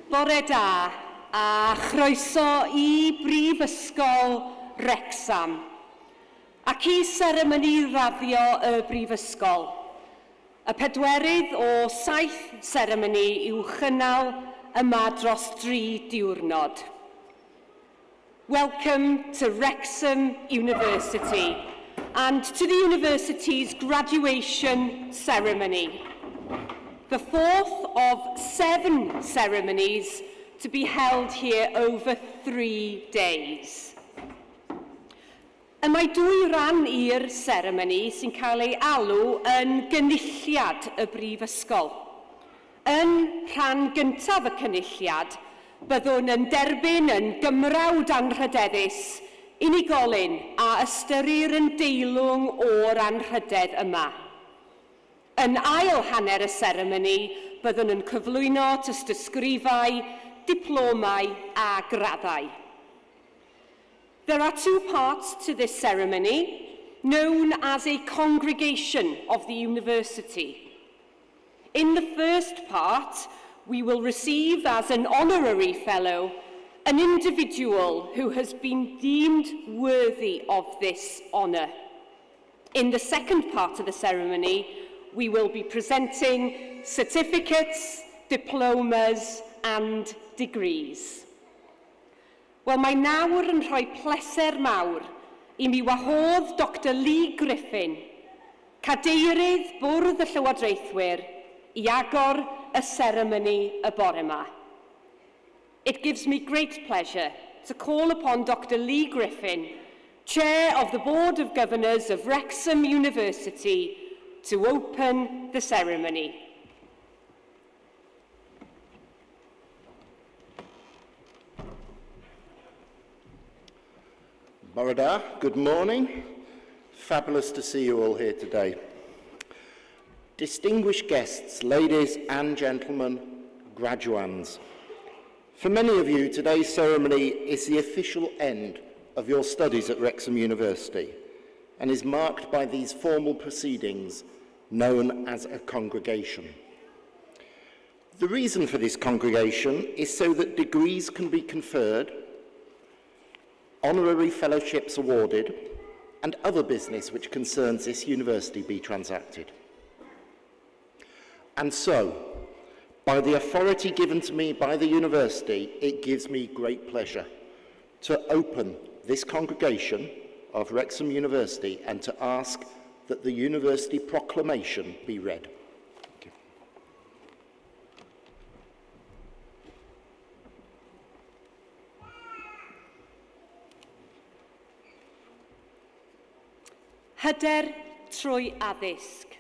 Bore da a chroeso I Prifysgol Wrecsam ac I Seremoni raddio y Prifysgol. Y pedwerydd o 7 seremoni i'w chynnal yma dros 3 diwrnod. Welcome to Wrexham University and to the university's graduation ceremony. The fourth of 7 ceremonies to be held here over 3 days. Y mae 2 ran i'r seremoni sy'n cael ei alw yn gynulliad y Brifysgol. Yn rhan gyntaf y cynulliad, byddwn yn derbyn yn gymrawd anrhydeddus unigolyn a ystyrir yn deilwng o'r anrhydedd yma. Yn ail hanner y seremoni, byddwn yn cyflwyno tystysgrifau, diplomau a graddau. There are 2 parts to this ceremony, known as a congregation of the university. In the first part, we will receive as an honorary fellow an individual who has been deemed worthy of this honour. In the second part of the ceremony, we will be presenting certificates, diplomas and degrees. Wel, mae nawr yn rhoi pleser mawr I mi wahodd Dr Lee Griffin, cadeirydd Bwrdd y Llywodraethwyr, I agor y seremoni y bore yma. It gives me great pleasure to call upon Dr Lee Griffin, Chair of the Board of Governors of Wrexham University, to open the ceremony. Bore da, good morning. Fabulous to see you all here today. Distinguished guests, ladies and gentlemen, graduands. For many of you, today's ceremony is the official end of your studies at Wrexham University and is marked by these formal proceedings known as a congregation. The reason for this congregation is so that degrees can be conferred, honorary fellowships awarded, and other business which concerns this university be transacted. And so, by the authority given to me by the university, it gives me great pleasure to open this congregation of Wrexham University and to ask that the university proclamation be read. Thank you. Hyder trwy addysg.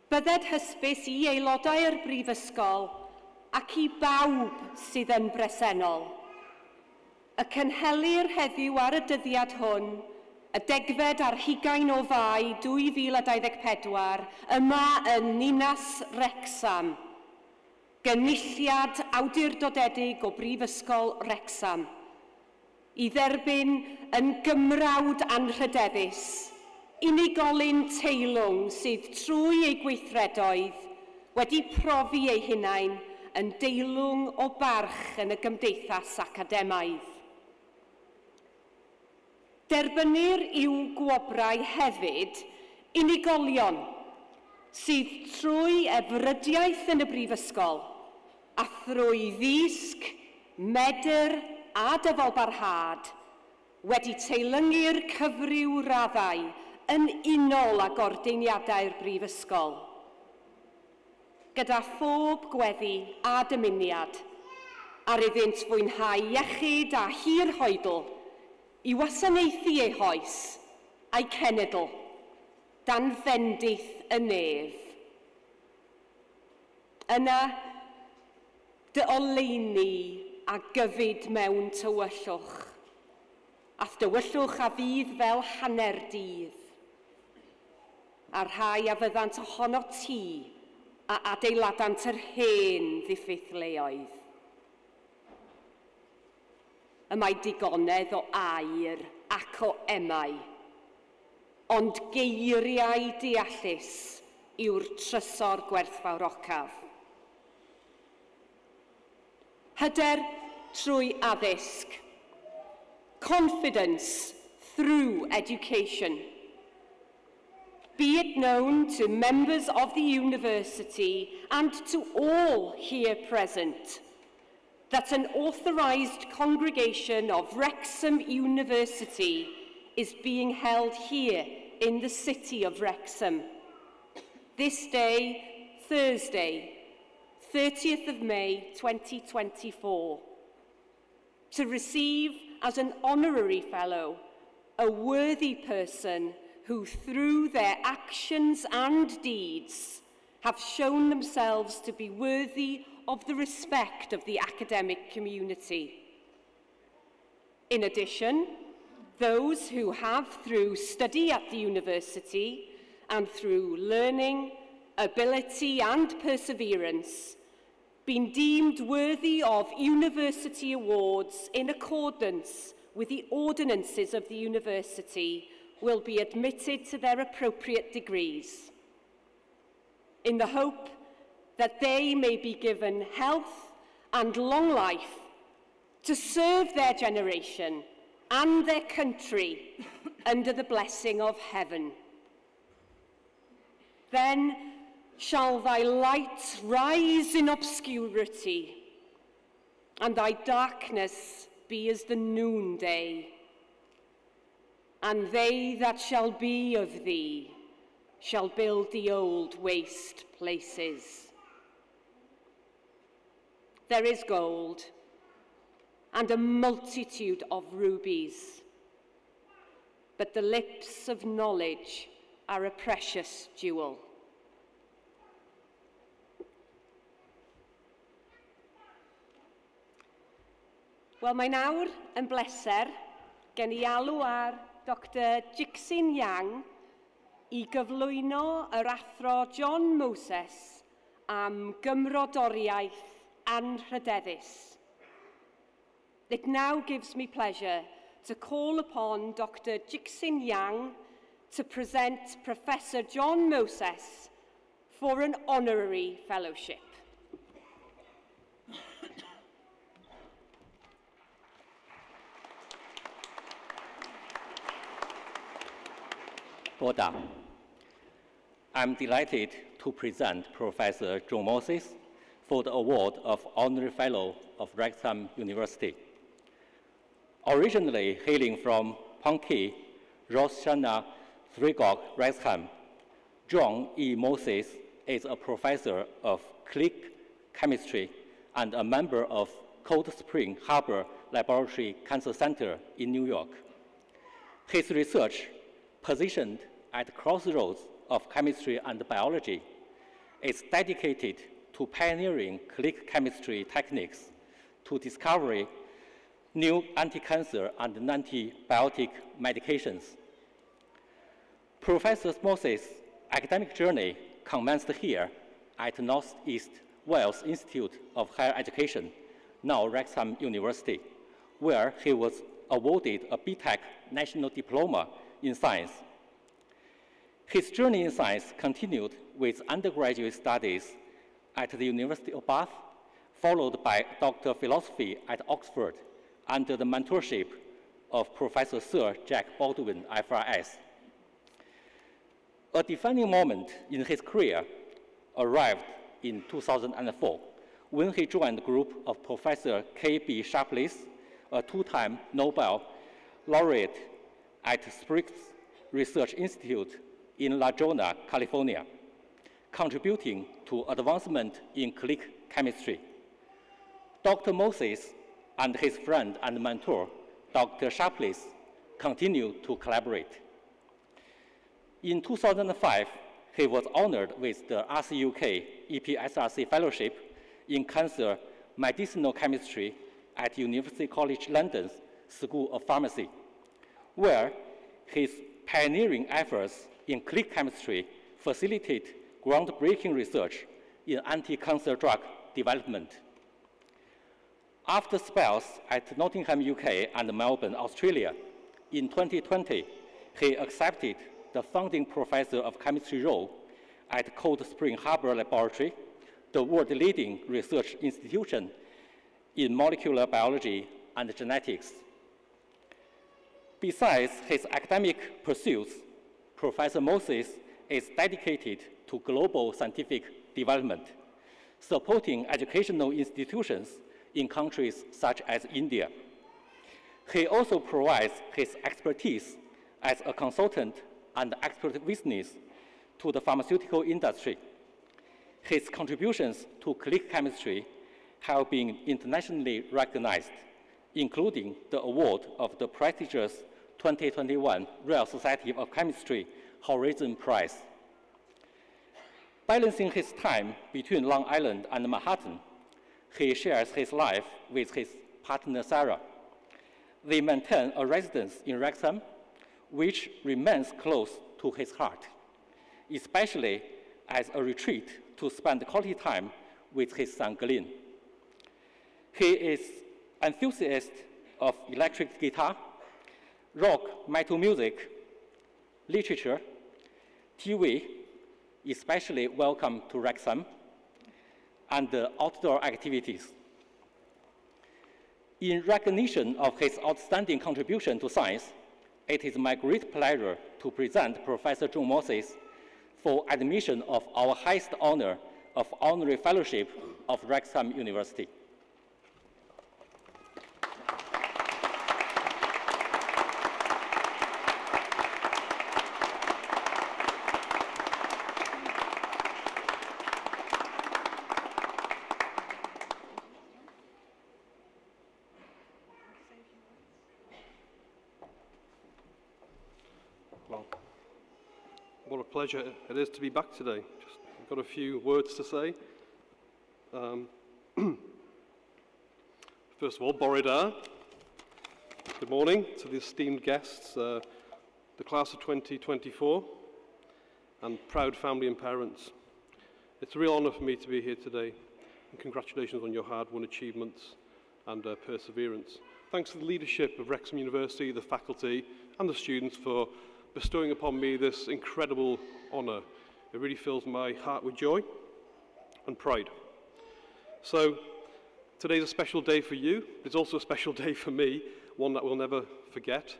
Bydded hysbys I aelodau'r Brifysgol ac I bawb sydd yn bresennol. Y cynhelir heddiw ar y dyddiad hwn, y 10 ar 20 o Fai 2024, yma yn Ninas Wrecsam, gynulliad awdurdodedig o Brifysgol Wrecsam, I dderbyn yn gymrawd anrhydeddus, unigolyn teilwng sydd trwy ei gweithredoedd wedi profi ei hunain yn deilwng o barch yn y gymdeithas academaidd. Derbynir i'w gwobrau hefyd unigolion sydd trwy efrydiaeth yn y Brifysgol a thrwy ddisg, medr a dyfalbarhad wedi teilyngu'r cyfryw raddau yn unol ag ordeiniadau'r Brifysgol. Gyda phob gweddi a dymuniad, ar iddynt fwynhau iechyd a hir hoedl, I wasanaethu ei hoes a'i cenedl, dan fendith y nef. Yna, dy oleuni a gyfyd mewn tywyllwch, ath dywyllwch a fydd fel hanner dydd, a rhai a fyddant ohono ti a adeiladant yr hen ddiffeithleoedd. Y mae digonedd o air ac o emau, ond geiriau deallus yw'r trysor gwerthfawrocaf. Hyder trwy addysg. Confidence through education. Be it known to members of the university and to all here present that an authorised congregation of Wrexham University is being held here in the city of Wrexham. This day, Thursday, 30th of May 2024, to receive as an honorary fellow a worthy person who through their actions and deeds have shown themselves to be worthy of the respect of the academic community. In addition, those who have, through study at the university and through learning, ability and perseverance, been deemed worthy of university awards in accordance with the ordinances of the university will be admitted to their appropriate degrees, in the hope that they may be given health and long life to serve their generation and their country under the blessing of heaven. Then shall thy light rise in obscurity, and thy darkness be as the noonday. And they that shall be of thee shall build the old waste places. There is gold and a multitude of rubies, but the lips of knowledge are a precious jewel. Wel, mae nawr yn bleser gen I alw ar Dr Jixin Yang I gyflwyno yr athro John Moses am gymrodoriaeth anrhydeddus. It now gives me pleasure to call upon Dr Jixin Yang to present Professor John Moses for an honorary fellowship. Boda. I'm delighted to present Professor John Moses for the award of Honorary Fellow of Wrexham University. Originally hailing from Punky, Roshana Thrigog, Wrexham, John E. Moses is a professor of click chemistry and a member of Cold Spring Harbor Laboratory Cancer Center in New York. His research, positioned at the crossroads of chemistry and biology, is dedicated to pioneering click chemistry techniques to discover new anti-cancer and antibiotic medications. Professor Moses' academic journey commenced here at Northeast Wales Institute of Higher Education, now Wrexham University, where he was awarded a BTEC National Diploma in Science. His journey in science continued with undergraduate studies at the University of Bath, followed by Doctor of Philosophy at Oxford under the mentorship of Professor Sir Jack Baldwin, FRS. A defining moment in his career arrived in 2004 when he joined the group of Professor K.B. Sharpless, a two-time Nobel laureate at Sprigs Research Institute in La Jolla, California, contributing to advancement in click chemistry. Dr. Moses and his friend and mentor, Dr. Sharpless, continued to collaborate. In 2005, he was honored with the RCUK EPSRC Fellowship in Cancer Medicinal Chemistry at University College London's School of Pharmacy, where his pioneering efforts in click chemistry facilitate groundbreaking research in anti-cancer drug development. After spells at Nottingham, UK and Melbourne, Australia, in 2020, he accepted the founding professor of chemistry role at Cold Spring Harbor Laboratory, the world-leading research institution in molecular biology and genetics. Besides his academic pursuits, Professor Moses is dedicated to global scientific development, supporting educational institutions in countries such as India. He also provides his expertise as a consultant and expert witness to the pharmaceutical industry. His contributions to clinical chemistry have been internationally recognized, including the award of the prestigious 2021 Royal Society of Chemistry Horizon Prize. Balancing his time between Long Island and Manhattan, he shares his life with his partner Sarah. They maintain a residence in Wrexham, which remains close to his heart, especially as a retreat to spend quality time with his son Glenn. He is an enthusiast of electric guitar, rock, metal music, literature, TV, especially welcome to Wrexham, and outdoor activities. In recognition of his outstanding contribution to science, it is my great pleasure to present Professor John Moses for admission of our highest honor of Honorary Fellowship of Wrexham University. Well, what a pleasure it is to be back today. I've got a few words to say. First of all, Bore da. Good morning to the esteemed guests, the class of 2024, and proud family and parents. It's a real honour for me to be here today, and congratulations on your hard-won achievements and perseverance. Thanks to the leadership of Wrexham University, the faculty, and the students for bestowing upon me this incredible honour. It really fills my heart with joy and pride. So, today's a special day for you. It's also a special day for me, one that we'll never forget.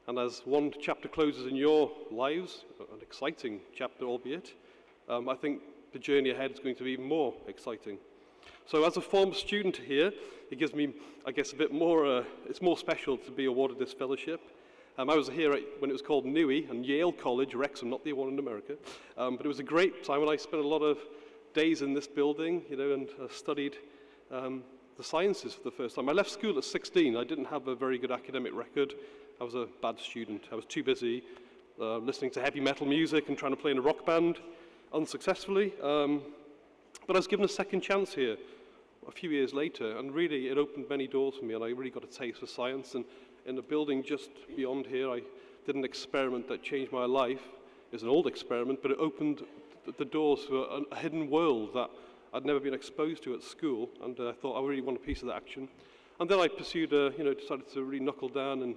And as one chapter closes in your lives, an exciting chapter albeit, I think the journey ahead is going to be even more exciting. So as a former student here, it gives me, I guess, a bit more, it's more special to be awarded this fellowship. I was here when it was called NUI and Yale College, Wrexham, not the one in America. But it was a great time, and I spent a lot of days in this building, and studied the sciences for the first time. I left school at 16. I didn't have a very good academic record. I was a bad student. I was too busy listening to heavy metal music and trying to play in a rock band unsuccessfully. But I was given a second chance here a few years later, and really it opened many doors for me, and I really got a taste for science. And in the building just beyond here, I did an experiment that changed my life. It was an old experiment, but it opened the doors to a hidden world that I'd never been exposed to at school, and I thought I really want a piece of that action. And then I pursued, decided to really knuckle down and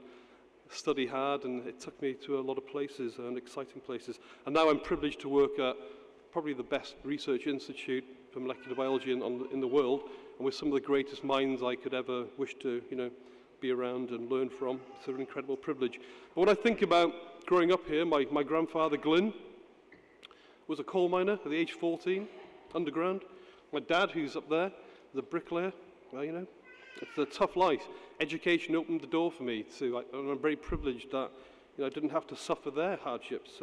study hard, and it took me to a lot of places, and exciting places. And now I'm privileged to work at probably the best research institute for molecular biology in the world, and with some of the greatest minds I could ever wish to, be around and learn from. It's an incredible privilege. But when I think about growing up here, my grandfather, Glyn, was a coal miner at the age of 14, underground. My dad, who's up there, was a bricklayer. Well, it's a tough life. Education opened the door for me, and I'm very privileged that I didn't have to suffer their hardships.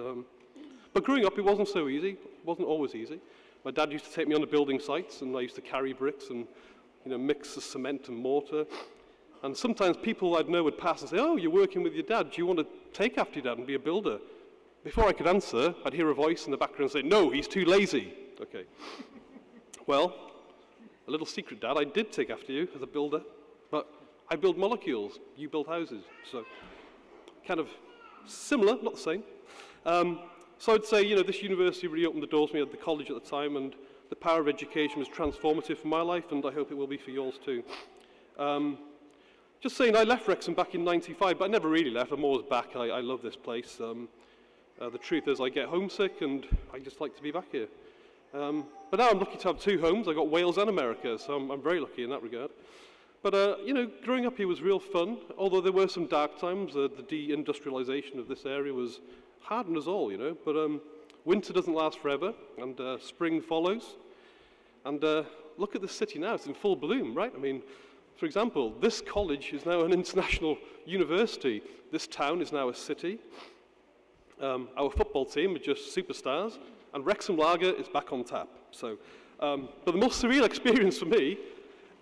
But growing up, it wasn't so easy. It wasn't always easy. My dad used to take me on the building sites, and I used to carry bricks and mix the cement and mortar. And sometimes people I'd know would pass and say, "Oh, you're working with your dad. Do you want to take after your dad and be a builder?" Before I could answer, I'd hear a voice in the background say, "No, he's too lazy." Okay. Well, a little secret, Dad, I did take after you as a builder, but I build molecules, you build houses. So kind of similar, not the same. So I'd say, this university really opened the doors for me at the college at the time, and the power of education was transformative for my life, and I hope it will be for yours too. Just saying, I left Wrexham back in '95, but I never really left. I'm always back. I love this place. The truth is I get homesick, and I just like to be back here. But now I'm lucky to have two homes. I've got Wales and America, so I'm very lucky in that regard. But, you know, growing up here was real fun, although there were some dark times. The de-industrialization of this area was hard on us all, you know. But winter doesn't last forever, and spring follows. And look at the city now, it's in full bloom, right? I mean, for example, this college is now an international university. This town is now a city. Our football team are just superstars, and Wrexham Lager is back on tap. So, but the most surreal experience for me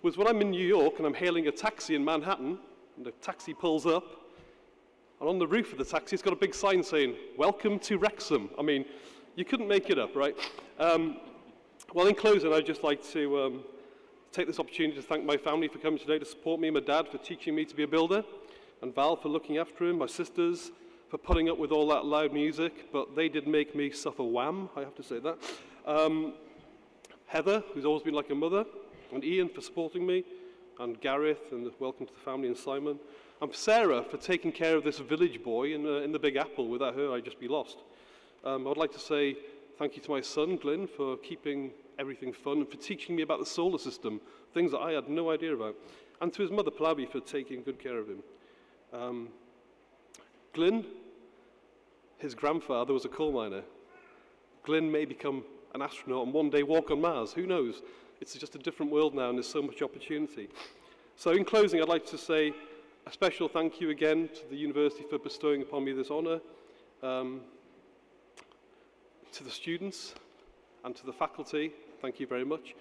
was when I'm in New York and I'm hailing a taxi in Manhattan, and the taxi pulls up, and on the roof of the taxi it's got a big sign saying, "Welcome to Wrexham." I mean, you couldn't make it up, right? Well, in closing, I'd just like to take this opportunity to thank my family for coming today to support me, my dad for teaching me to be a builder, and Val for looking after him, my sisters for putting up with all that loud music, but they did make me suffer wham, I have to say that. Heather, who's always been like a mother, and Ian for supporting me, and Gareth, and welcome to the family, and Simon, and Sarah for taking care of this village boy in the Big Apple. Without her, I'd just be lost. I would like to say thank you to my son, Glyn, for keeping everything fun and for teaching me about the solar system, things that I had no idea about, and to his mother, Plavi, for taking good care of him. Glyn, his grandfather was a coal miner. Glyn may become an astronaut and one day walk on Mars. Who knows? It's just a different world now and there's so much opportunity. So in closing, I'd like to say a special thank you again to the university for bestowing upon me this honour, to the students and to the faculty, thank you very much.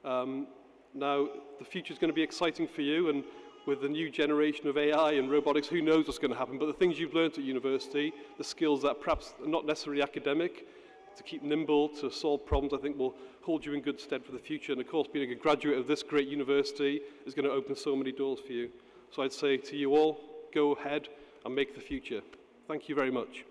Now, the future is going to be exciting for you, and with the new generation of AI and robotics, who knows what's going to happen, but the things you've learned at university, the skills that perhaps are not necessarily academic, to keep nimble, to solve problems, I think will hold you in good stead for the future. And of course, being a graduate of this great university is going to open so many doors for you. So I'd say to you all, go ahead and make the future. Thank you very much.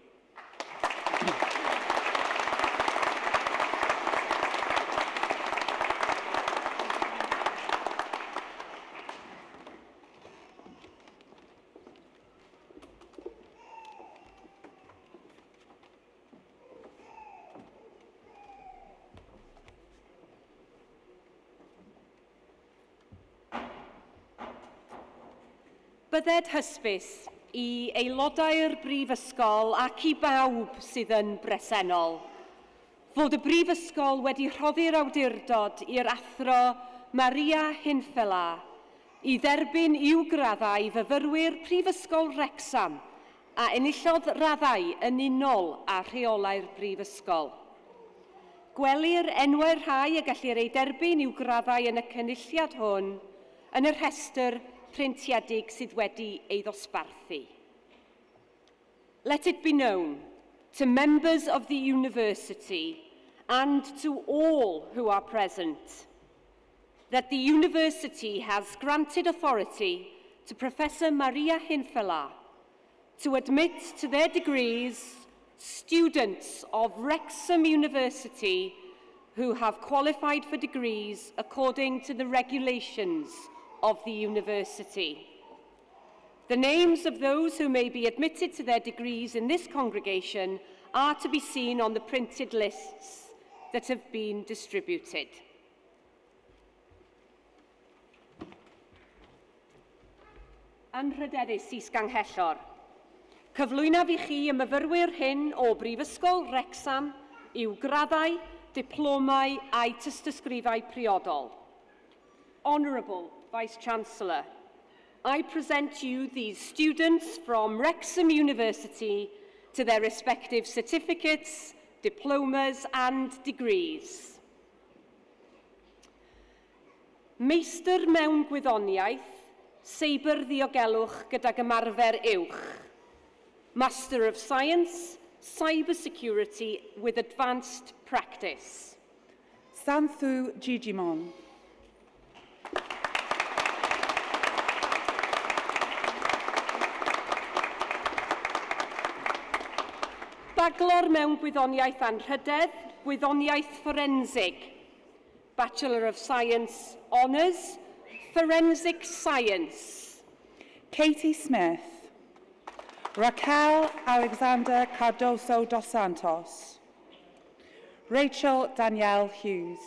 Bydded hysbys I aelodau'r Brifysgol ac I bawb sydd yn bresennol fod y Brifysgol wedi rhoddi'r awdurdod i'r athro Maria Hinfela I dderbyn i'w graddau fyfyrwyr Prifysgol Wrecsam a enillodd raddau yn unol a rheolau'r Brifysgol. Gwelir enwau'r rhai y gellir ei derbyn i'w graddau yn y cynulliad hwn yn y rhestr preintiedig sydd wedi ei ddosbarthu. Let it be known to members of the university and to all who are present that the university has granted authority to Professor Maria Hinfela to admit to their degrees students of Wrexham University who have qualified for degrees according to the regulations of the university. The names of those who may be admitted to their degrees in this congregation are to be seen on the printed lists that have been distributed. Anrhydeddus Is-Ganghellor. Cyflwynaf I chi y myfyrwyr hyn o Brifysgol Wrecsam i'w graddau, diplomau a'i tystysgrifau priodol. Honourable Vice-Chancellor, I present to you these students from Wrexham University to their respective certificates, diplomas and degrees. Meistr mewn Gwyddoniaeth, Seibr Ddiogelwch gydag ymarfer uwch. Master of Science, Cybersecurity with Advanced Practice. Santhu Gigimon. Baglor mewn Gwyddoniaeth Anrhydedd, Gwyddoniaeth Forensig. Bachelor of Science Honours, Forensic Science. Katie Smith. Raquel Alexander Cardoso dos Santos. Rachel Danielle Hughes.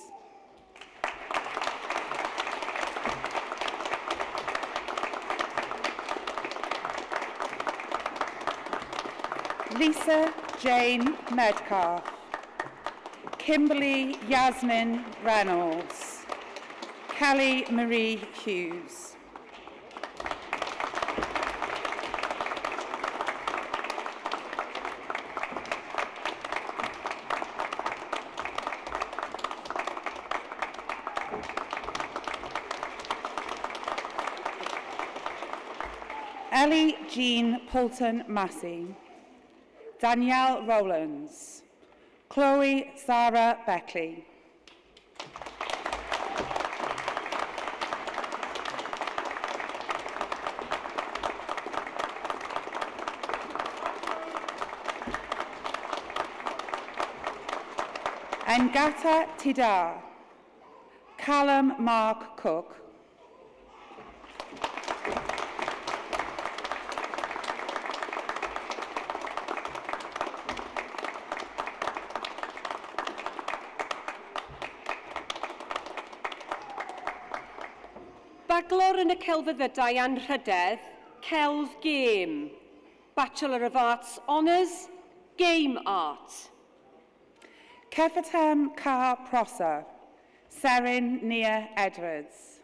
Lisa Jane Medcalf. Kimberly Yasmin Reynolds. Kelly Marie Hughes. Ellie Jean Poulton Massey. Danielle Rowlands. Chloe Sarah Beckley. Ngata Tidar. Callum Mark Cook. Baglor yn y celfyddydau anrhydedd, Celf Game, Bachelor of Arts Honours, Game Art. Cefatem Car Prosser. Serin Nia Edwards.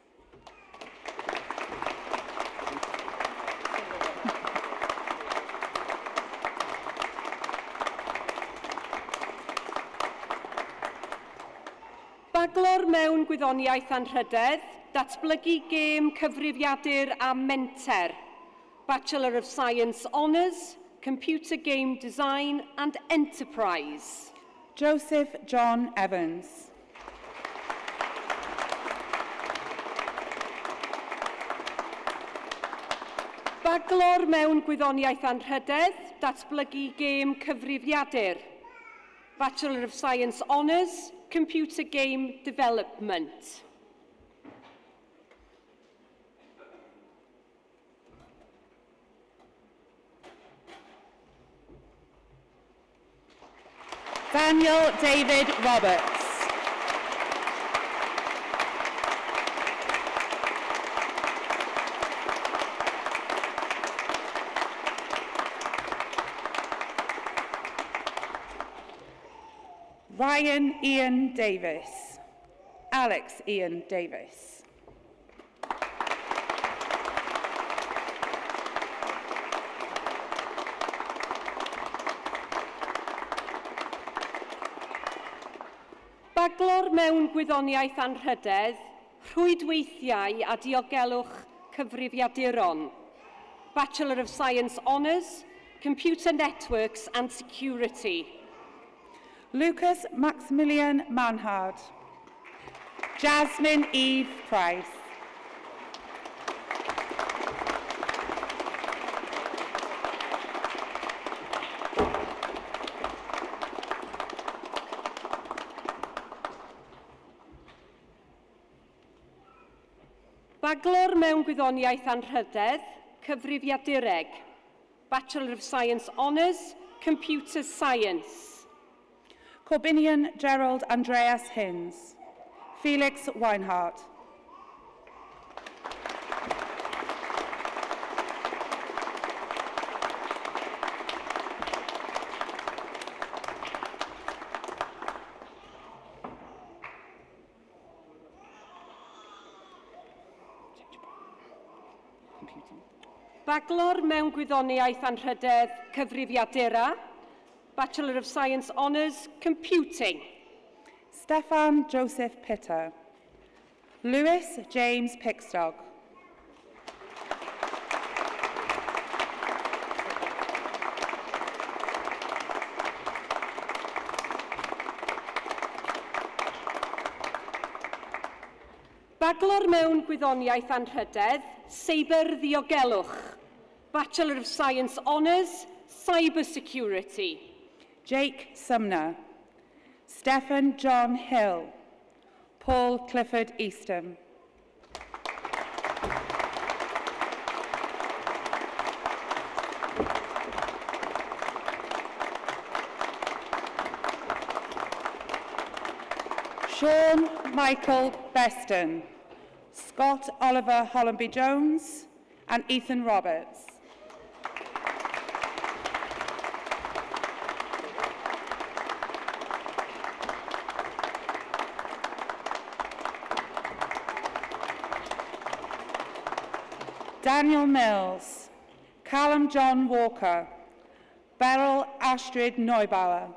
Baglor mewn gwyddoniaeth anrhydedd, datblygu gêm cyfrifiadur a menter, Bachelor of Science Honours, Computer Game Design and Enterprise. Joseph John Evans. Baglor mewn gwyddoniaeth anrhydedd, datblygu gêm cyfrifiadur, Bachelor of Science Honours, Computer Game Development. Daniel David Roberts. Ryan Ian Davis. Alex Ian Davis. Baglor mewn gwyddoniaeth anrhydedd, rhwydweithiau a diogelwch cyfrifiaduron, Bachelor of Science Honours, Computer Networks and Security. Lucas Maximilian Manhard. Jasmine Eve Price. Baglor mewn gwyddoniaeth anrhydedd, Cyfrifiadureg, Bachelor of Science Honours, Computer Science. Corbinian Gerald Andreas Hinds. Felix Weinhardt. Baglor mewn gwyddoniaeth anrhydedd, Cyfrifiadura, Bachelor of Science Honours, Computing. Stefan Joseph Pitter. Lewis James Pickstog. Baglor mewn gwyddoniaeth anrhydedd, Cyber Ddiogelwch, Bachelor of Science Honours, Cyber Security. Jake Sumner. Stephen John Hill. Paul Clifford Eastham. Sean Michael Beston. Scott Oliver Hollenby-Jones and Ethan Roberts. Daniel Mills, Callum John Walker, Beryl Astrid Neubauer.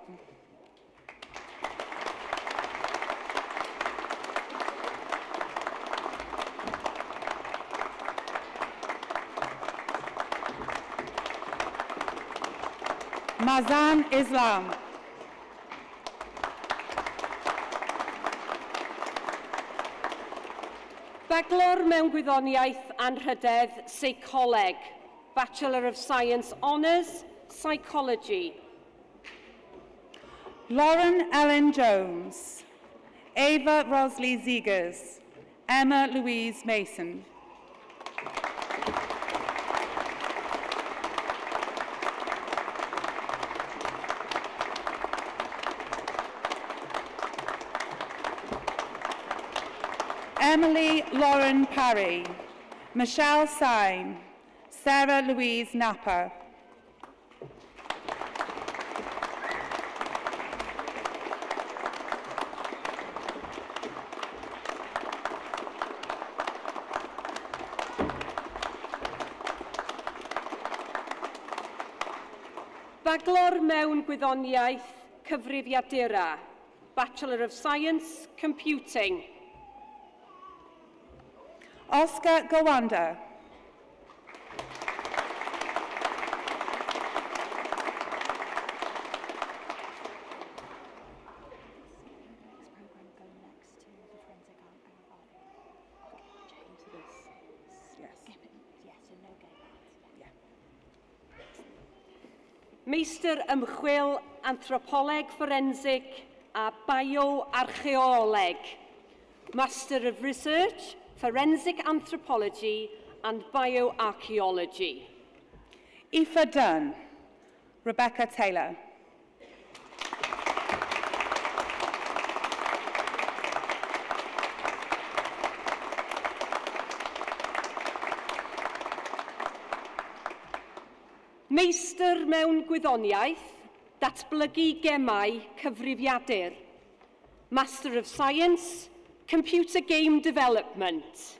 Mazan Islam. Beglor mewn Gwyddoniaeth Anrhydedd Seicoleg, Bachelor of Science Honours, Psychology. Lauren Ellen Jones, Ava Rosley Zegers, Emma Louise Mason. Emily Lauren Parry, Michelle Syme, Sarah Louise Napper. Baglor mewn Gwyddoniaeth Cyfrifiadureg, Bachelor of Science, Computing. Oscar Gawanda. Meistr ymchwil anthropoleg forensig a bioarcheoleg. Master of Research, Forensic Anthropology and Bioarchaeology. Aoife Dunn, Rebecca Taylor. Meistr mewn Gwyddoniaeth, Datblygu Gemau Cyfrifiadur. Master of Science, Computer Game Development.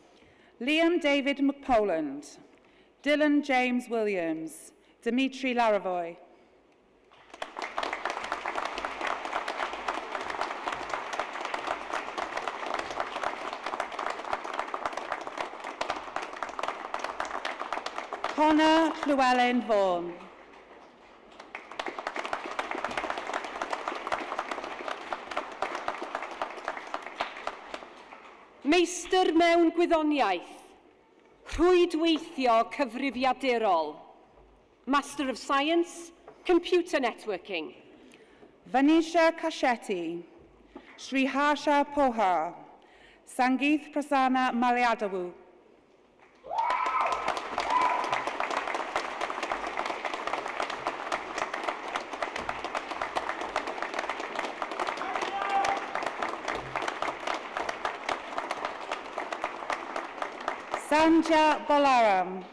Liam David McPoland, Dylan James Williams, Dimitri Laravoy. Connor Llewellyn Vaughan. Meistr mewn Gwyddoniaeth, Rhwydweithio Cyfrifiadurol. Master of Science, Computer Networking. Vanisha Kashetti, Sriharsha Pohar, Sangeeth Prasanna Malayadawu. Sanja Bolaram,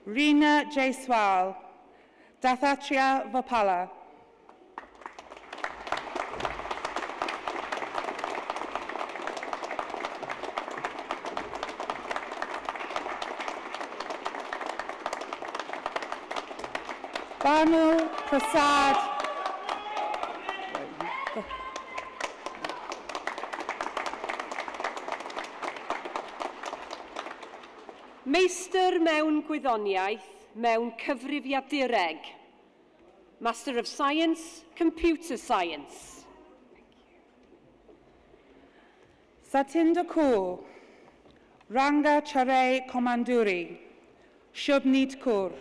Reena Jaiswal, Dathatria Vapala. Banu Prasad. Meistr mewn Gwyddoniaeth mewn Cyfrifiadureg. Master of Science, Computer Science. Satinder Kaur, Ranga Charay Komanduri, Shubneet Kaur.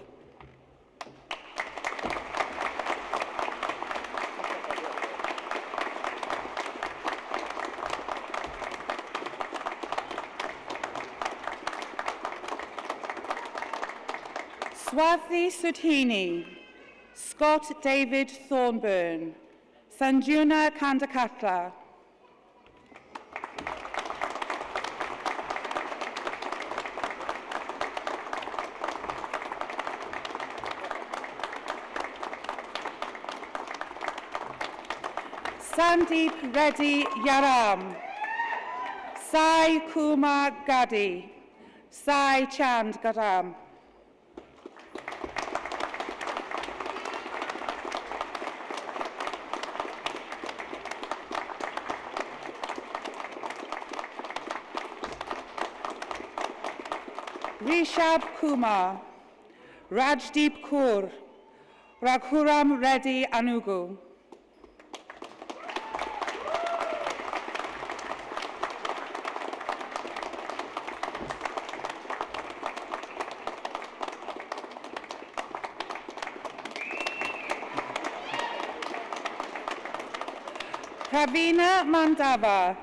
Swathi Sudhini, Scott David Thornburn, Sanjuna Kandakatla. Sandeep Reddy Yaram, Sai Kumar Gadi, Sai Chand Gadam. Rishab Kumar, Rajdeep Kaur, Raghuram Reddy Anugu. Pravina Mandava,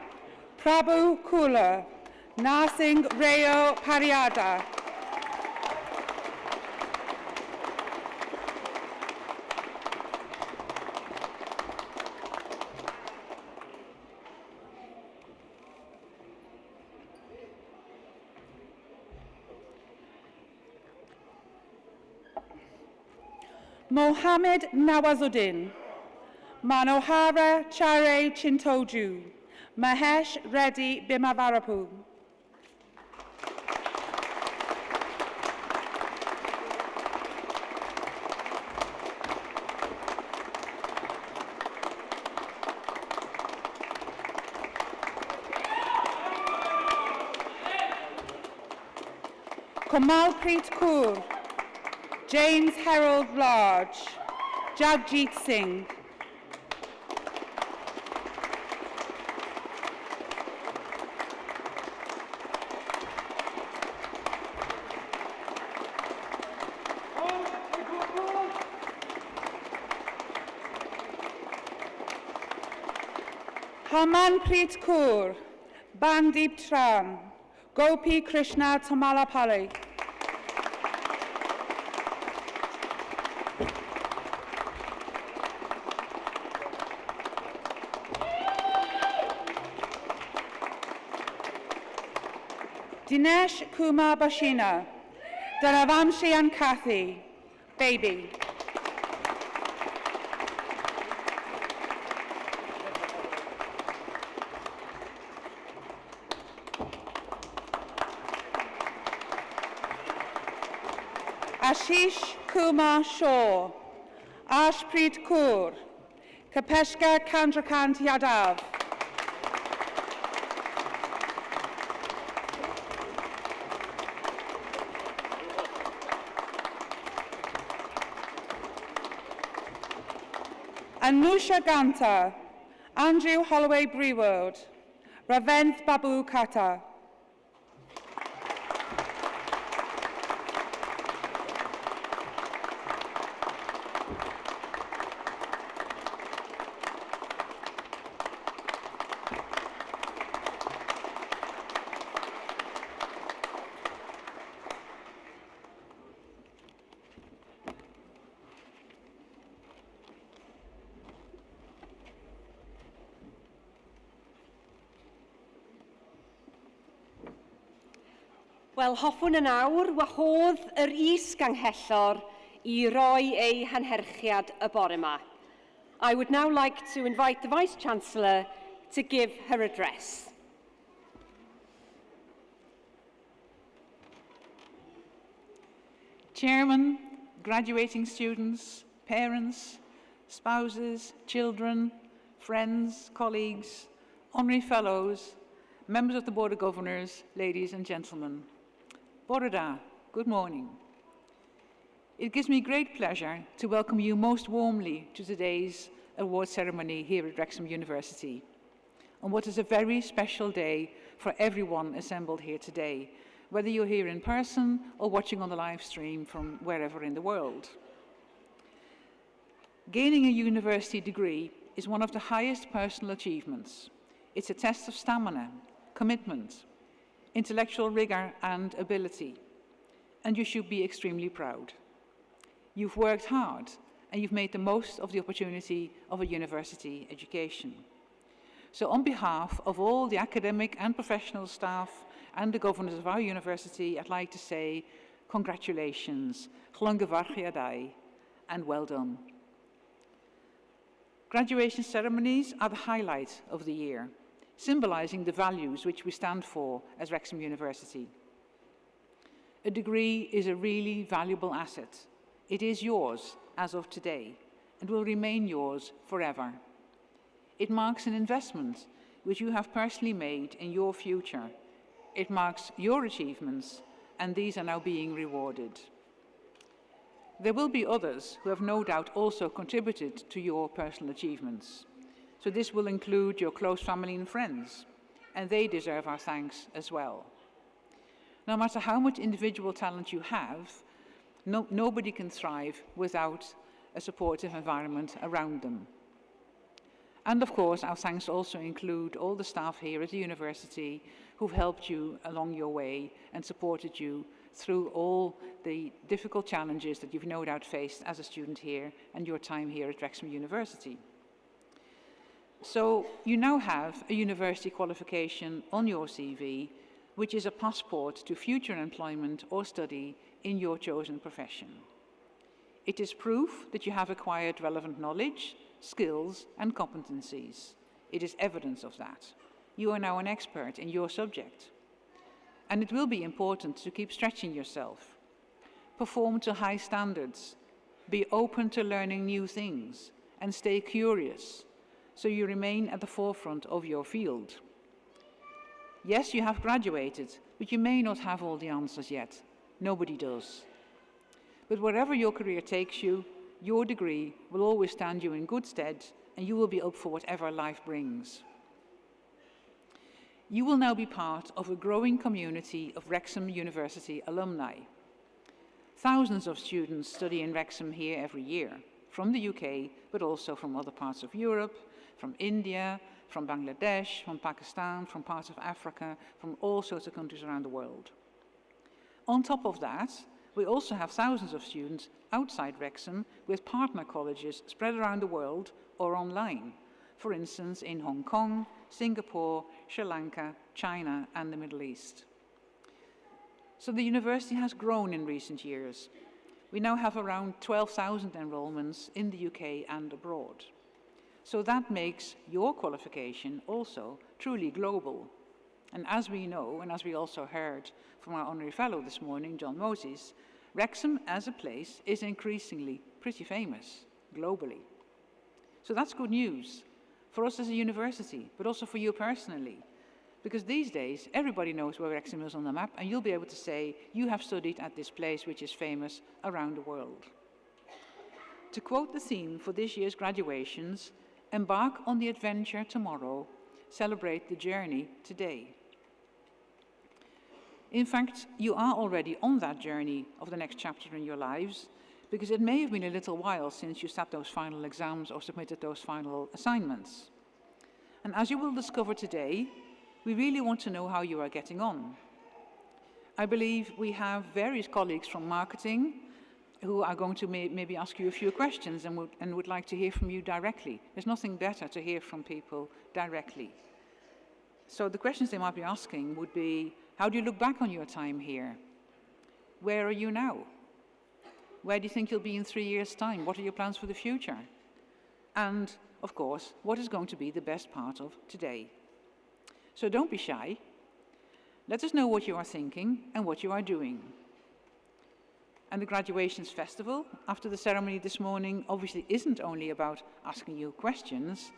Prabhu Kula, Narsing Rayo Pariada. Mohammed Nawazuddin, Manohara Chare Chintoju, Mahesh Reddy Bimavarapu. Kamalpreet Kaur, James Harold Large, Jagjit Singh. Harmanpreet Kaur, Bandeep Tran, Gopi Krishna Tamalapalli. Dinesh Kumar Bashina, Dharavamshi and Kathy, baby. Ashish Kumar Shaw, Ashpreet Kaur, Kapeshka Kandrakant Yadav. Anusha Ganta, Andrew Holloway Brewood, Raventh Babu Kata. Wel, hoffwn yn awr, wahodd yr is-ganghellor I roi ei hanherchiad y bore yma. I would now like to invite the Vice-Chancellor to give her address. Chairman, graduating students, parents, spouses, children, friends, colleagues, honorary fellows, members of the Board of Governors, ladies and gentlemen. Bore da, good morning. It gives me great pleasure to welcome you most warmly to today's award ceremony here at Wrexham University, on what is a very special day for everyone assembled here today, whether you're here in person or watching on the live stream from wherever in the world. Gaining a university degree is one of the highest personal achievements. It's a test of stamina, commitment, intellectual rigor and ability, and you should be extremely proud. You've worked hard and you've made the most of the opportunity of a university education. So on behalf of all the academic and professional staff and the governors of our university, I'd like to say congratulations, Chlongyfarchiadau, and well done. Graduation ceremonies are the highlight of the year, symbolising the values which we stand for as Wrexham University. A degree is a really valuable asset. It is yours as of today and will remain yours forever. It marks an investment which you have personally made in your future. It marks your achievements, and these are now being rewarded. There will be others who have no doubt also contributed to your personal achievements. So this will include your close family and friends, and they deserve our thanks as well. No matter how much individual talent you have, nobody can thrive without a supportive environment around them. And of course, our thanks also include all the staff here at the university who've helped you along your way and supported you through all the difficult challenges that you've no doubt faced as a student here and your time here at Wrexham University. So you now have a university qualification on your CV, which is a passport to future employment or study in your chosen profession. It is proof that you have acquired relevant knowledge, skills, and competencies. It is evidence of that. You are now an expert in your subject. And it will be important to keep stretching yourself. Perform to high standards. Be open to learning new things and stay curious so you remain at the forefront of your field. Yes, you have graduated, but you may not have all the answers yet. Nobody does. But wherever your career takes you, your degree will always stand you in good stead, and you will be up for whatever life brings. You will now be part of a growing community of Wrexham University alumni. Thousands of students study in Wrexham here every year, from the UK, but also from other parts of Europe, from India, from Bangladesh, from Pakistan, from parts of Africa, from all sorts of countries around the world. On top of that, we also have thousands of students outside Wrexham with partner colleges spread around the world or online, for instance in Hong Kong, Singapore, Sri Lanka, China, and the Middle East. So the university has grown in recent years. We now have around 12,000 enrollments in the UK and abroad. So that makes your qualification also truly global. And as we know, and as we also heard from our honorary fellow this morning, John Moses, Wrexham as a place is increasingly pretty famous globally. So that's good news for us as a university, but also for you personally. Because these days, everybody knows where Wrexham is on the map, and you'll be able to say, you have studied at this place which is famous around the world. To quote the theme for this year's graduations, embark on the adventure tomorrow, celebrate the journey today. In fact, you are already on that journey of the next chapter in your lives, because it may have been a little while since you sat those final exams or submitted those final assignments. And as you will discover today, we really want to know how you are getting on. I believe we have various colleagues from marketing who are going to maybe ask you a few questions and would like to hear from you directly. There's nothing better to hear from people directly. So the questions they might be asking would be, how do you look back on your time here? Where are you now? Where do you think you'll be in 3 years' time? What are your plans for the future? And, of course, what is going to be the best part of today? So don't be shy. Let us know what you are thinking and what you are doing. And the Graduations Festival, after the ceremony this morning, obviously isn't only about asking you questions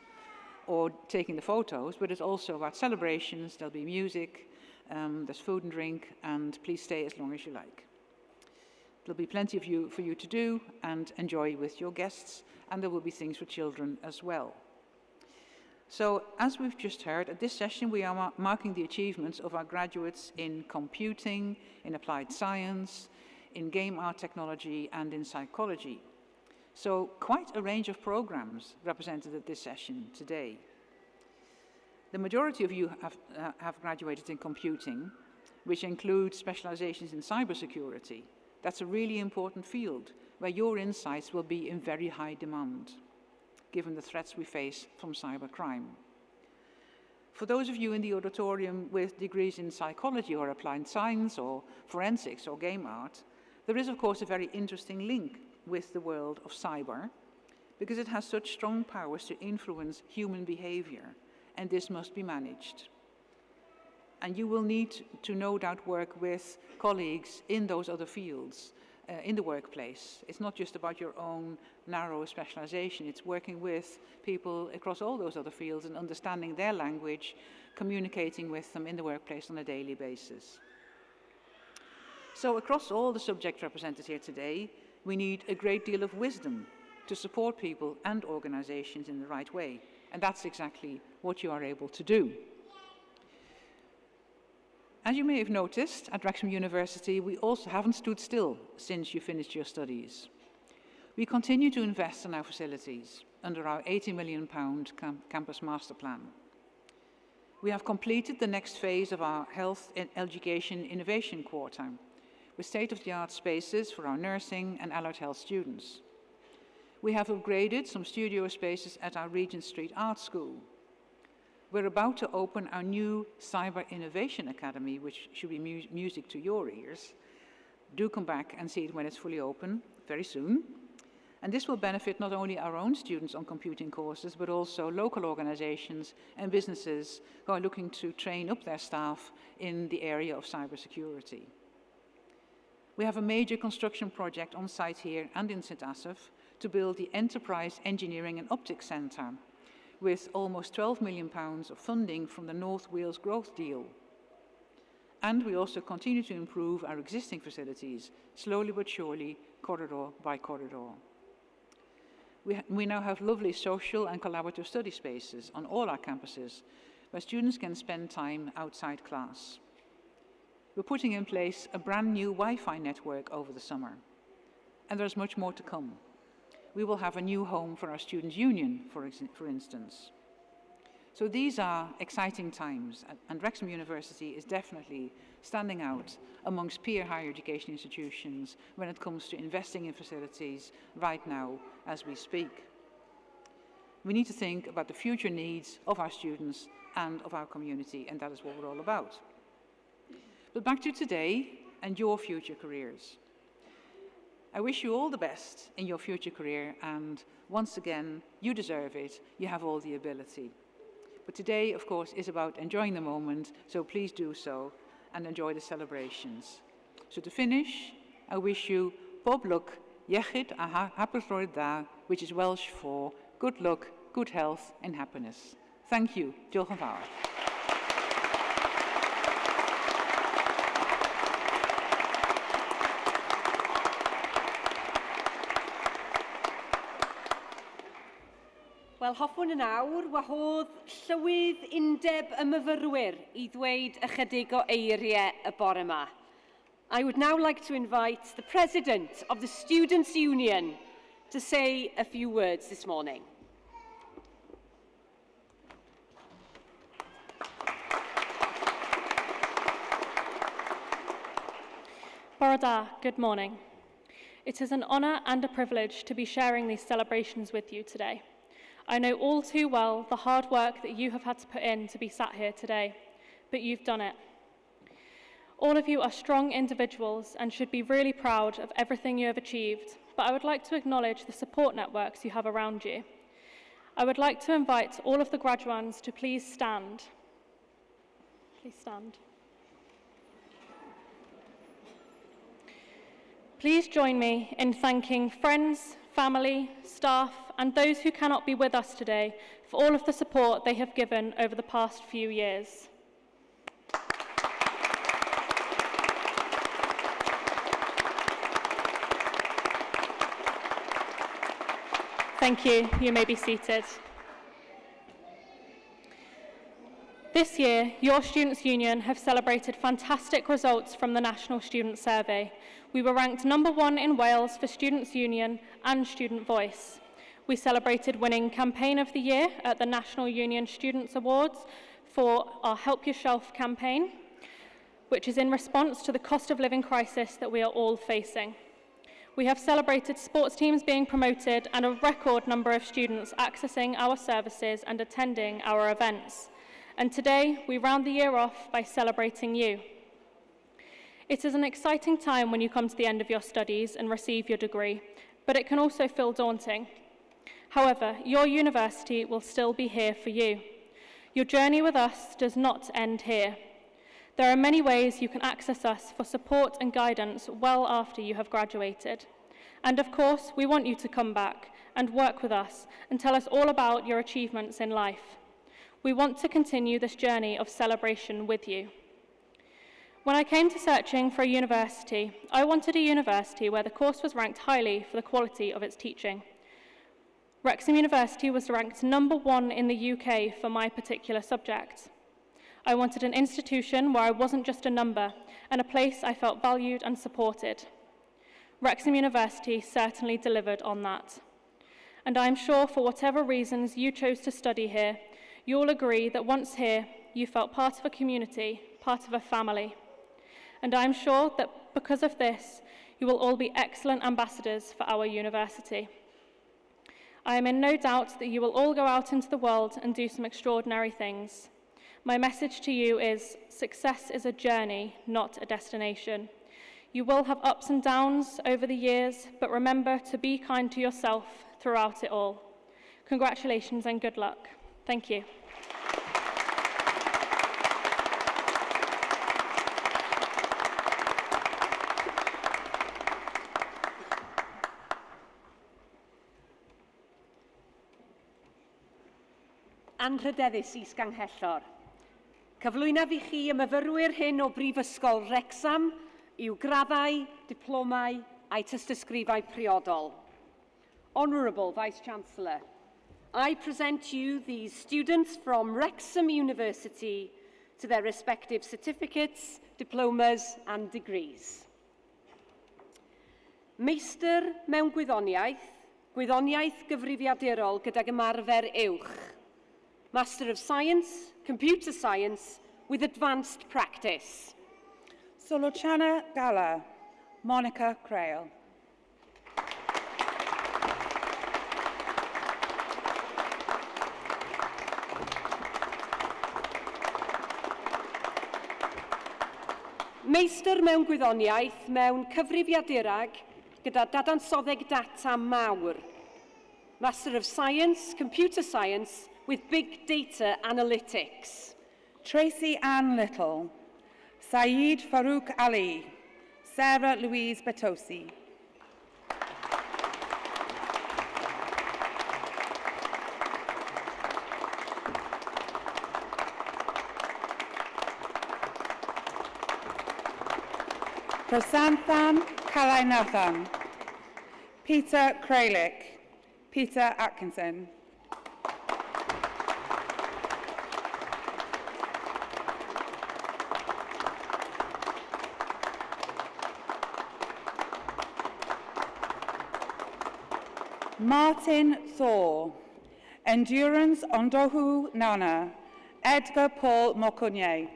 or taking the photos, but it's also about celebrations. There'll be music, there's food and drink, and please stay as long as you like. There'll be plenty for you to do and enjoy with your guests, and there will be things for children as well. So, as we've just heard, at this session we are marking the achievements of our graduates in computing, in applied science, in game art technology, and in psychology. So, quite a range of programs represented at this session today. The majority of you have graduated in computing, which includes specializations in cybersecurity. That's a really important field where your insights will be in very high demand, given the threats we face from cybercrime. For those of you in the auditorium with degrees in psychology or applied science or forensics or game art, there is of course a very interesting link with the world of cyber, because it has such strong powers to influence human behavior, and this must be managed. And you will need to no doubt work with colleagues in those other fields in the workplace. It's not just about your own narrow specialization, it's working with people across all those other fields and understanding their language, communicating with them in the workplace on a daily basis. So across all the subjects represented here today, we need a great deal of wisdom to support people and organizations in the right way. And that's exactly what you are able to do. As you may have noticed, at Wrexham University, we also haven't stood still since you finished your studies. We continue to invest in our facilities under our £80 million campus master plan. We have completed the next phase of our Health and Education Innovation Quarter, with state-of-the-art spaces for our nursing and allied health students. We have upgraded some studio spaces at our Regent Street Art School. We're about to open our new Cyber Innovation Academy, which should be music to your ears. Do come back and see it when it's fully open, very soon. And this will benefit not only our own students on computing courses, but also local organizations and businesses who are looking to train up their staff in the area of cybersecurity. We have a major construction project on site here and in St Asaph to build the Enterprise Engineering and Optics Centre, with almost £12 million of funding from the North Wales Growth Deal. And we also continue to improve our existing facilities, slowly but surely, corridor by corridor. We now have lovely social and collaborative study spaces on all our campuses, where students can spend time outside class. We're putting in place a brand new Wi-Fi network over the summer, and there's much more to come. We will have a new home for our students' union, for instance. So these are exciting times, and Wrexham University is definitely standing out amongst peer higher education institutions when it comes to investing in facilities right now as we speak. We need to think about the future needs of our students and of our community, and that is what we're all about. But back to today and your future careers. I wish you all the best in your future career, and once again, you deserve it. You have all the ability. But today, of course, is about enjoying the moment, so please do so and enjoy the celebrations. So to finish, I wish you pob lwc, iechyd a hapus roedd dda, which is Welsh for good luck, good health and happiness. Thank you. Diolch yn fawr. Wel, hoffwn yn awr, wahodd llywydd undeb y myfyrwyr I ddweud ychydig o eiriau y bore yma. I would now like to invite the President of the Students' Union to say a few words this morning. Bore da, good morning. It is an honour and a privilege to be sharing these celebrations with you today. I know all too well the hard work that you have had to put in to be sat here today, but you've done it. All of you are strong individuals and should be really proud of everything you have achieved, but I would like to acknowledge the support networks you have around you. I would like to invite all of the graduands to please stand. Please stand. Please join me in thanking friends, family, staff, and those who cannot be with us today for all of the support they have given over the past few years. Thank you. You may be seated. This year, your Students' Union have celebrated fantastic results from the National Student Survey. We were ranked #1 in Wales for Students' Union and Student Voice. We celebrated winning Campaign of the Year at the National Union Students' Awards for our Help Yourself campaign, which is in response to the cost of living crisis that we are all facing. We have celebrated sports teams being promoted and a record number of students accessing our services and attending our events. And today, we round the year off by celebrating you. It is an exciting time when you come to the end of your studies and receive your degree, but it can also feel daunting. However, your university will still be here for you. Your journey with us does not end here. There are many ways you can access us for support and guidance well after you have graduated. And of course, we want you to come back and work with us and tell us all about your achievements in life. We want to continue this journey of celebration with you. When I came to searching for a university, I wanted a university where the course was ranked highly for the quality of its teaching. Wrexham University was ranked #1 in the UK for my particular subject. I wanted an institution where I wasn't just a number and a place I felt valued and supported. Wrexham University certainly delivered on that. And I am sure for whatever reasons you chose to study here, you'll agree that once here, you felt part of a community, part of a family. And I'm sure that because of this, you will all be excellent ambassadors for our university. I am in no doubt that you will all go out into the world and do some extraordinary things. My message to you is, success is a journey, not a destination. You will have ups and downs over the years, but remember to be kind to yourself throughout it all. Congratulations and good luck. Thank you. Anrhydeddus Is-Ganghellor. Cyflwynaf i chi y myfyrwyr hyn o Brifysgol Wrecsam i'w graddau, diplomau a'i tystysgrifau priodol. Honourable Vice-Chancellor, I present to you these students from Wrexham University to their respective certificates, diplomas and degrees. Meistr mewn Gwyddoniaeth, Gwyddoniaeth Gyfrifiadurol gydag ymarfer uwch. Master of Science, Computer Science with Advanced Practice. Solochana Gala, Monica Crail. Meistr mewn Gwyddoniaeth mewn Cyfrifiadureg gyda dadansoddeg data mawr. Master of Science, Computer Science with Big Data Analytics. Tracy Ann Little, Saeed Farouk Ali, Sarah Louise Batosi. Prasanthan Kalainathan, Peter Kralik, Peter Atkinson. Martin Thor, Endurance Ondohu Nana, Edgar Paul Mokunye.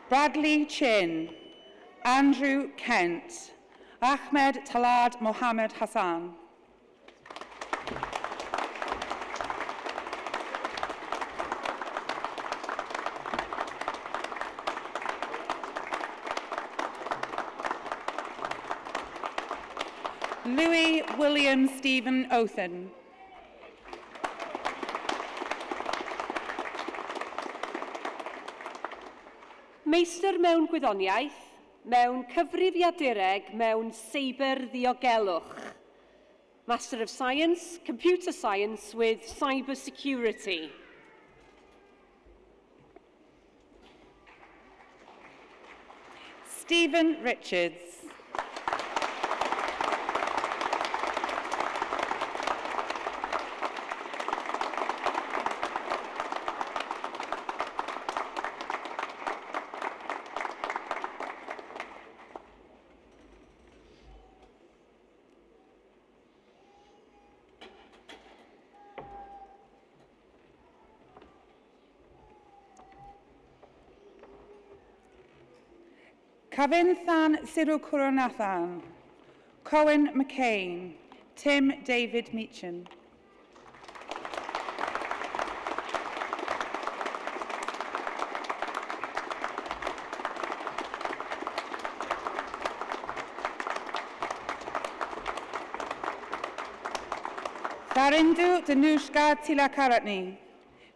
Bradley Chin, Andrew Kent, Ahmed Talad Mohammed Hassan. Louis William Stephen Othen. Meistr mewn Gwyddoniaeth, mewn Cyfrifiadureg, mewn Cyber Ddiogelwch. Master of Science, Computer Science with Cyber Security. Stephen Richards. Cavinthan Sirukuranathan, Cohen McCain, Tim David Meachin. Darindu Danushka Tilakaratni,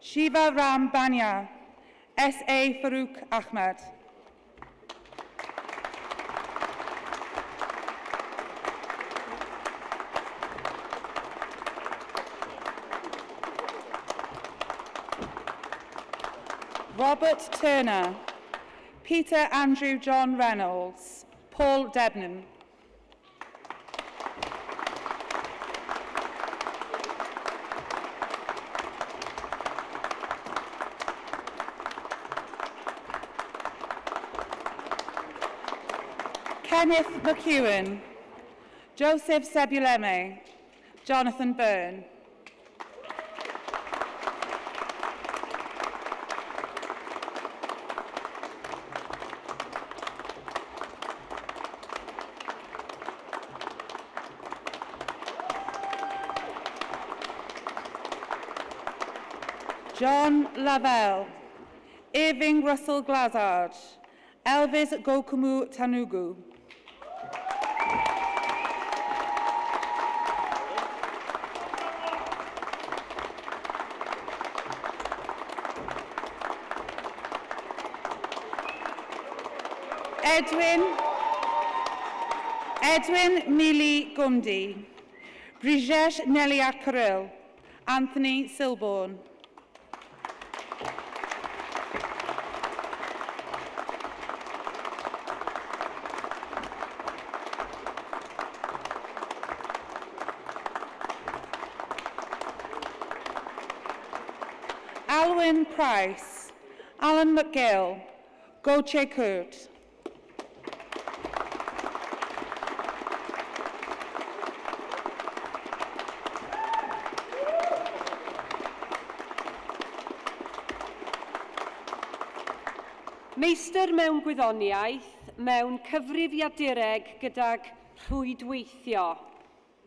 Shiva Ram Banya, S.A. Farouk Ahmed. Robert Turner, Peter Andrew John Reynolds, Paul Debnam. Kenneth McEwen, Joseph Sebuleme, Jonathan Byrne. John Lavelle, Irving Russell Glazard, Elvis Gokumu Tanugu. Edwin Mili Gumdi, Brijesh Nelia Kirill, Anthony Silborn. Alwyn Price, Alan McGill, Goche Kurt. Meistr mewn Gwyddoniaeth mewn Cyfrifiadureg gydag rhwydweithio.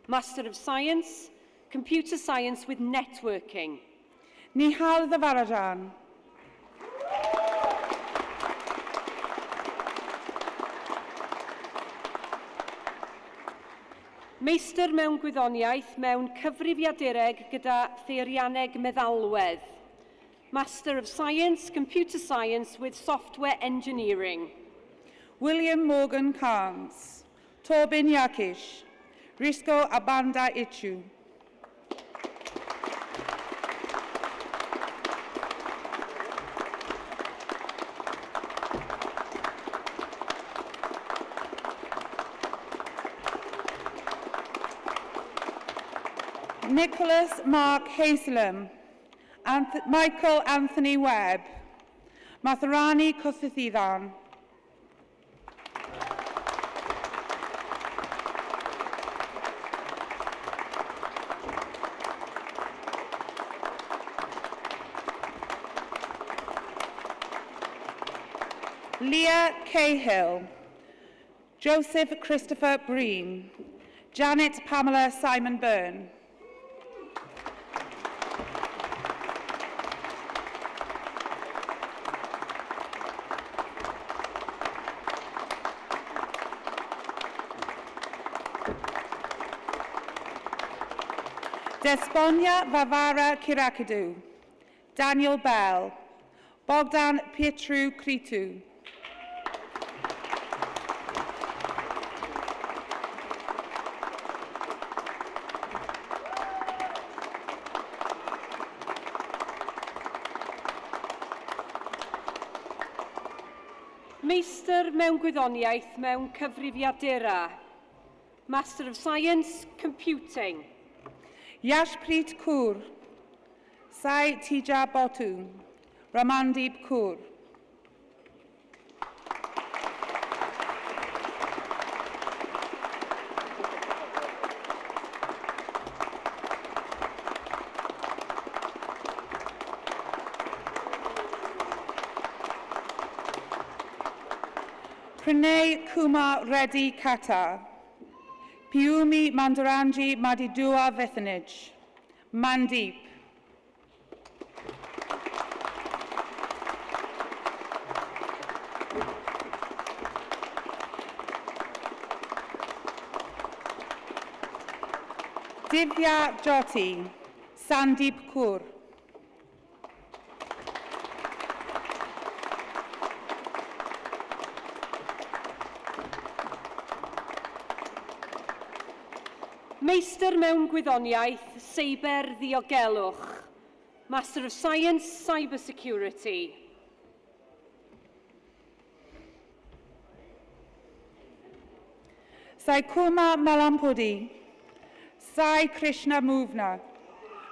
Master of Science, Computer Science with Networking. Nihal Dhavarajan. Meistr mewn Gwyddoniaeth mewn Cyfrifiadureg gyda Theirianeg Meddalwedd. Master of Science, Computer Science with Software Engineering. William Morgan Carnes, Tobin Yakish, Risco Abanda Ichu. Nicholas Mark Hazelham, Michael Anthony Webb, Matharani Kothithidan. Leah Cahill, Joseph Christopher Breen, Janet Pamela Simon Byrne. Desponia Vavara Kirakadu, Daniel Bell, Bogdan Pietru Kritu. Meistr mewn Gwyddoniaeth mewn Cyfrifiadura. Master of Science, Computing. Yashpreet Kaur, Sai Tija Botu, Ramandeep Kaur. Pranay Kumar Reddy Kata, Piumi Mandaranji Madidua Vethanij, Mandeep. Divya Jyoti, Sandeep Kaur. Meistr mewn Gwyddoniaeth, Seiber Ddiogelwch, Master of Science, Cybersecurity. Sai Kuma Malampudi, Sai Krishna Movna,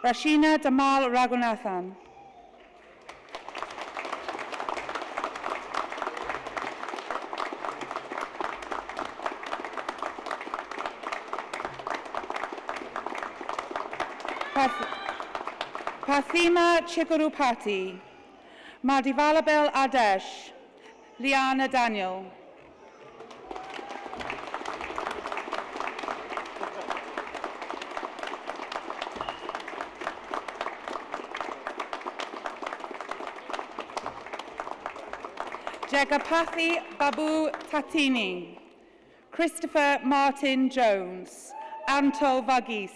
Rashina Damal Raghunathan. Pathima Chikarupati, Madhivalabel Adesh, Liana Daniel. Jagapathi Babu Tatini, Christopher Martin Jones, Anto Vagis.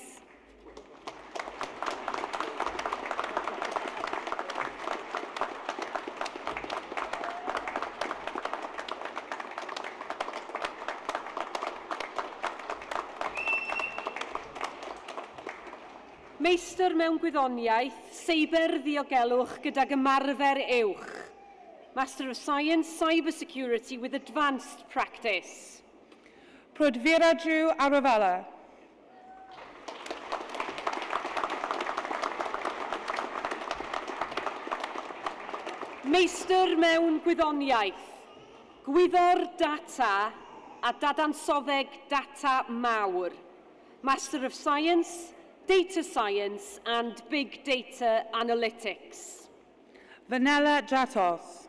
Meistr mewn Gwyddoniaeth, Seiber Ddiogelwch gydag ymarfer uwch. Master of Science, Cybersecurity with Advanced Practice. Prodviraju Aravala. Meistr mewn Gwyddoniaeth, Gwyddor Data a Dadansoddeg Data Mawr. Master of Science, Data Science and Big Data Analytics. Vanella Jatos.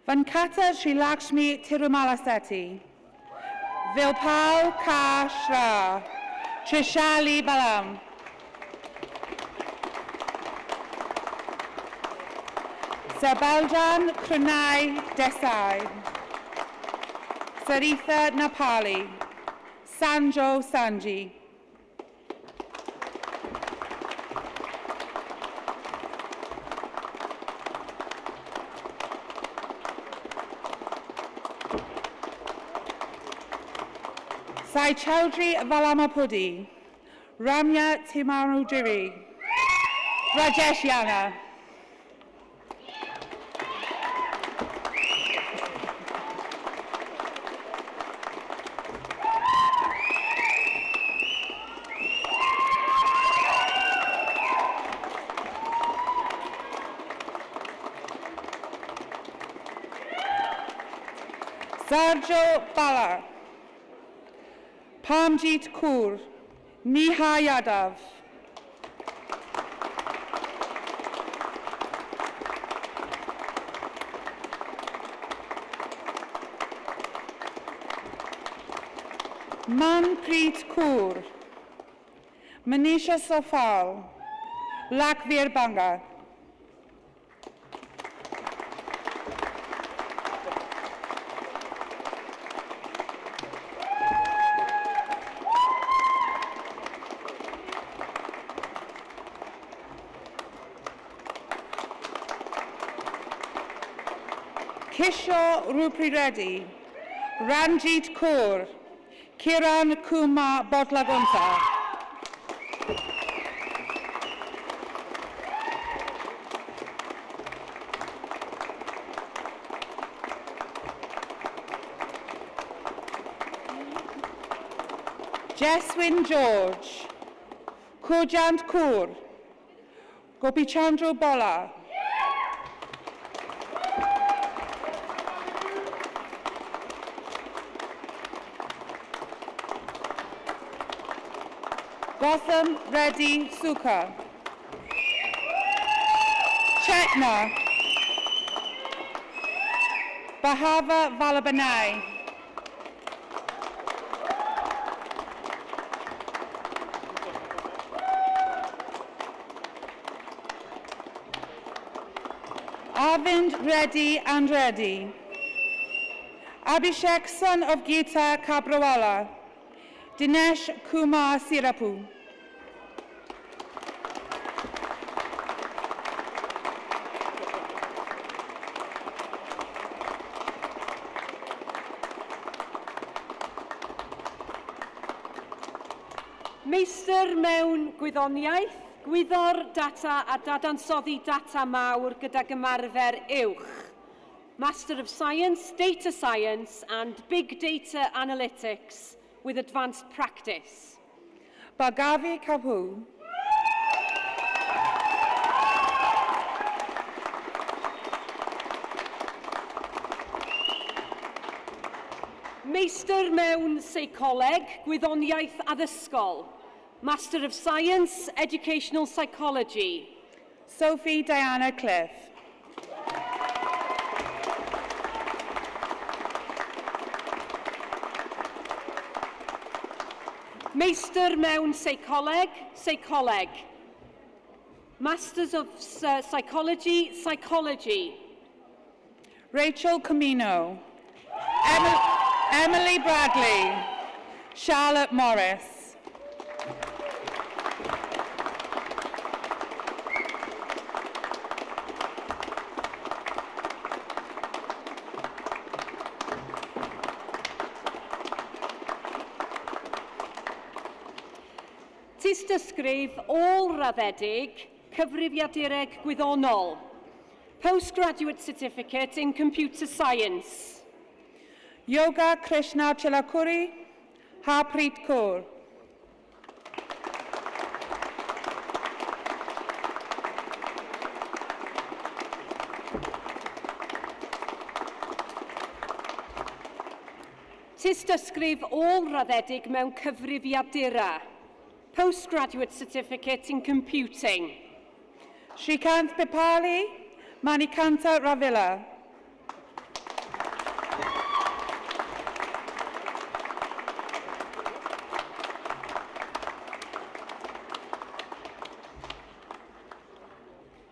Venkata Sri Lakshmi Tirumalasetti, Vilpal Kashra, Trishali Balam, Sabaljan Krunai Desai, Saritha Napali, Sanjo Sanji. Sai Chowdhury Valamapudi, Ramya Timarudiri, Rajesh Yana. Sarjo Bala, Parmjit Kaur, Neha Yadav. Manpreet Kaur, Manisha Sofal, Lakvir Banga. Kishore Rupri Reddy, Ranjit Kaur, Kiran Kumar Botlagunta. Jeswin George, Kurjant Kaur, Gopichandru Bola. Gotham Reddy Sukha, Chetna, Bahava Vallabhanai, Arvind Reddy and Reddy. Abhishek, son of Gita Kabrawala. Dinesh Kumar Sirapu. Meistr mewn Gwyddoniaeth, Gwyddor Data a Dadansoddi Data Mawr gyda gymarfer uwch. Master of Science, Data Science and Big Data Analytics with Advanced Practice. Bhagavi Kapoor. Meistr mewn Seicoleg, Gwyddoniaeth Addysgol. Master of Science, Educational Psychology. Sophie Diana Cliff. Meistr mewn Seicoleg, Seicoleg. Masters of Psychology, Psychology. Rachel Camino. Emily Bradley. Charlotte Morris. Tystysgrif ôl-raddedig, Cyfrifiadureg Gwyddonol. Postgraduate Certificate in Computer Science. Yoga Krishna Chilakuri. Harpreet Kaur. Tystysgrif ôl-raddedig mewn cyfrifiadura. Postgraduate Certificate in Computing. Shrikant Pipali. Manikanta Ravilla.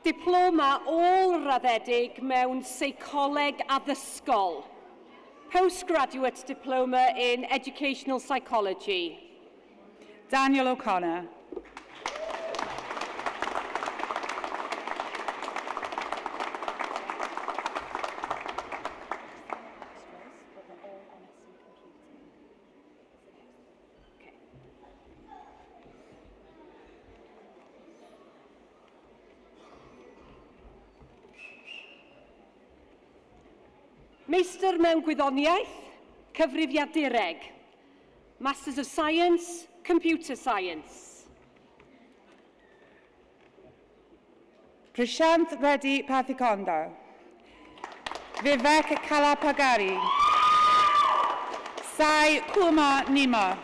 Diploma ôl-raddedig mewn Seicoleg Addysgol. Postgraduate Diploma in Educational Psychology. Daniel O'Connor. Meistr mewn Gwyddoniaeth, Cyfrifiadureg. Masters of Science, Computer Science. Prashant Reddy Pathikonda. Vivek Kalapagari. Sai Kumar Nima.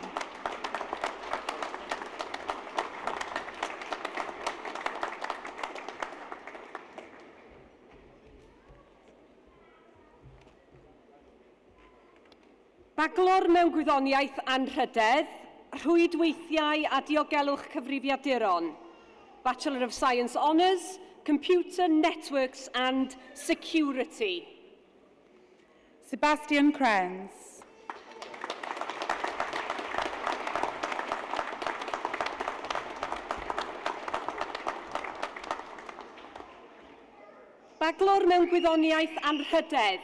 Baglor mewn Gwyddoniaeth Anrhydedd, Rhwydweithiau a Diogelwch Cyfrifiaduron. Bachelor of Science Honours, Computer Networks and Security. Sebastian Krenz. Baglor mewn Gwyddoniaeth Anrhydedd,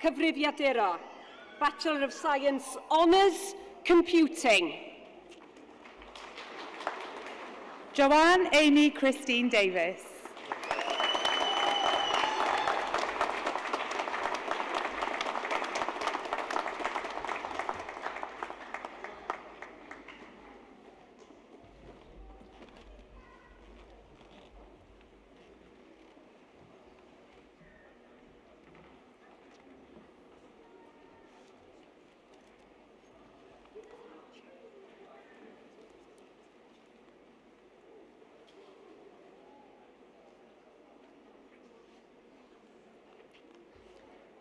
Cyfrifiaduro. Bachelor of Science Honours, Computing. Joanne Amy Christine Davis.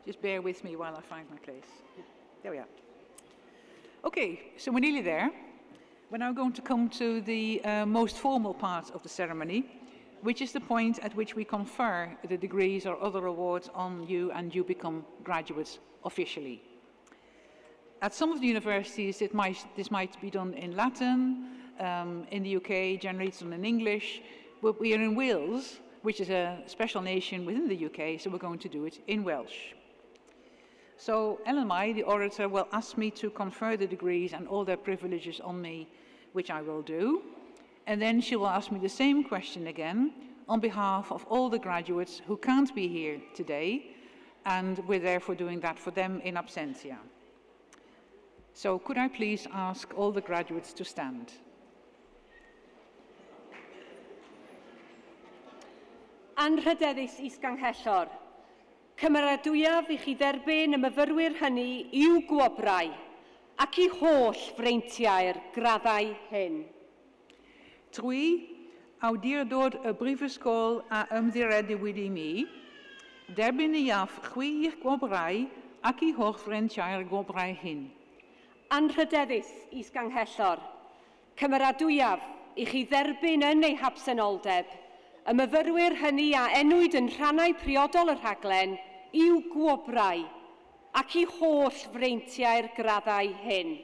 Just bear with me while I find my place. There we are. Okay, so we're nearly there. We're now going to come to the most formal part of the ceremony, which is the point at which we confer the degrees or other awards on you and you become graduates officially. At some of the universities, this might be done in Latin. In the UK, generally it's done in English. But we are in Wales, which is a special nation within the UK, so we're going to do it in Welsh. So Ellen Mai, the orator, will ask me to confer the degrees and all their privileges on me, which I will do. And then she will ask me the same question again on behalf of all the graduates who can't be here today, and we're therefore doing that for them in absentia. So could I please ask all the graduates to stand? Anrhydeddus isganghellor, cymeradwyaf I chi dderbyn y myfyrwyr hynny i'w gwobrau ac I holl freintiau'r graddau hyn. Trwy awdurdod y Prifysgol a ymddireddiwyd I mi, derbyn I aff chwi'r gwobrau ac I holl freintiau'r gwobrau hyn. Anrhydeddus isganghellor, cymeradwyaf I chi dderbyn yn ei habsenoldeb y myfyrwyr hynny a enwyd yn rhannau priodol y rhaglen i'w gwobrau ac I holl freintiau'r graddau hyn.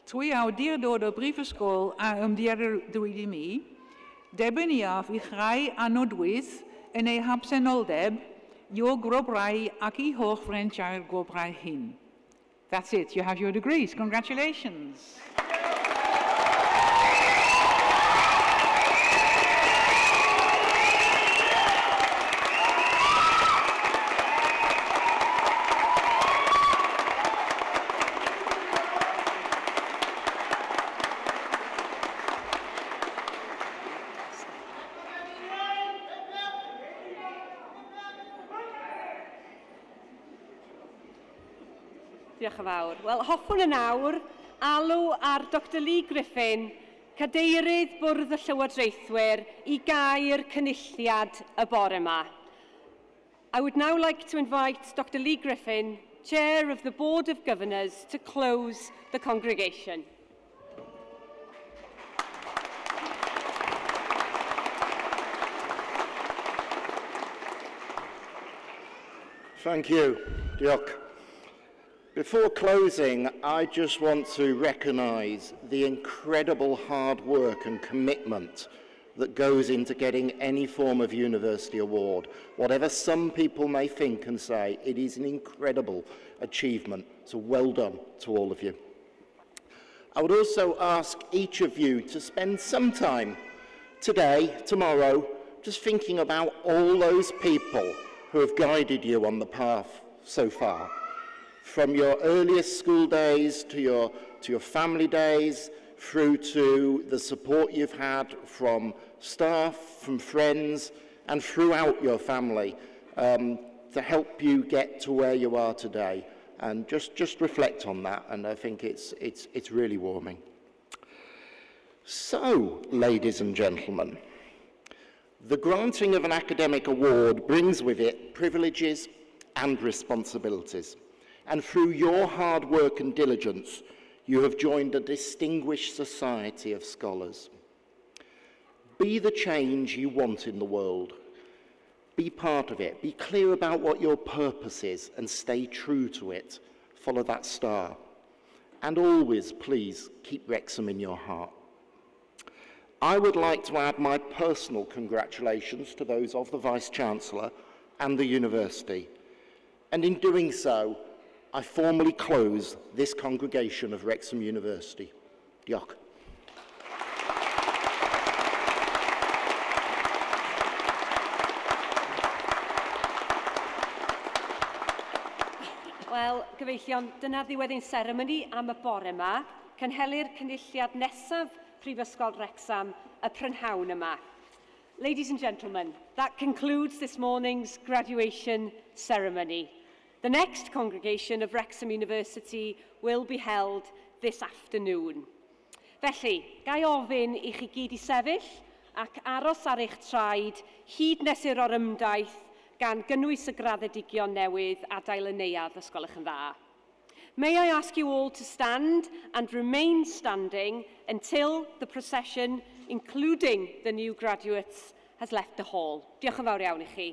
Trwy awdurdod y Prifysgol a ymddireddiwyd I mi, derbyn I aff I chreu anodwydd yn ei habsenoldeb i'w gwobrau ac I holl freintiau'r gwobrau hyn. That's it, you have your degrees. Congratulations. Diolch yn fawr. Wel, hoffwn yn awr alw ar Dr Lee Griffin, Cadeirydd Bwrdd y Llywodraethwyr, I gau'r cynulliad y bore yma. I would now like to invite Dr Lee Griffin, Chair of the Board of Governors, to close the congregation. Thank you, Diolch. Before closing, I just want to recognise the incredible hard work and commitment that goes into getting any form of university award. Whatever some people may think and say, it is an incredible achievement. So well done to all of you. I would also ask each of you to spend some time today, tomorrow, just thinking about all those people who have guided you on the path so far. From your earliest school days to your family days, through to the support you've had from staff, from friends, and throughout your family to help you get to where you are today. And just reflect on that, and I think it's really warming. So, ladies and gentlemen, the granting of an academic award brings with it privileges and responsibilities. And through your hard work and diligence, you have joined a distinguished society of scholars. Be the change you want in the world. Be part of it. Be clear about what your purpose is and stay true to it. Follow that star. And always, please, keep Wrexham in your heart. I would like to add my personal congratulations to those of the Vice-Chancellor and the University. And in doing so, I formally close this congregation of Wrexham University. Diolch. Wel, gyfeillion, dyna ddiwedd ein seremoni am y bore yma, cynhelir cynulliad nesaf Prifysgol Wrecsam, y prynhawn yma. Ladies and gentlemen, that concludes this morning's graduation ceremony. The next congregation of Wrexham University will be held this afternoon. Felly, gai ofyn I chi gyd I sefyll ac aros ar eich traed hyd nes i'r orymdaith gan gynnwys y graddedigion newydd adael y neuadd os gwelwch yn dda. May I ask you all to stand and remain standing until the procession including the new graduates, has left the hall. Diolch yn fawr iawn i chi.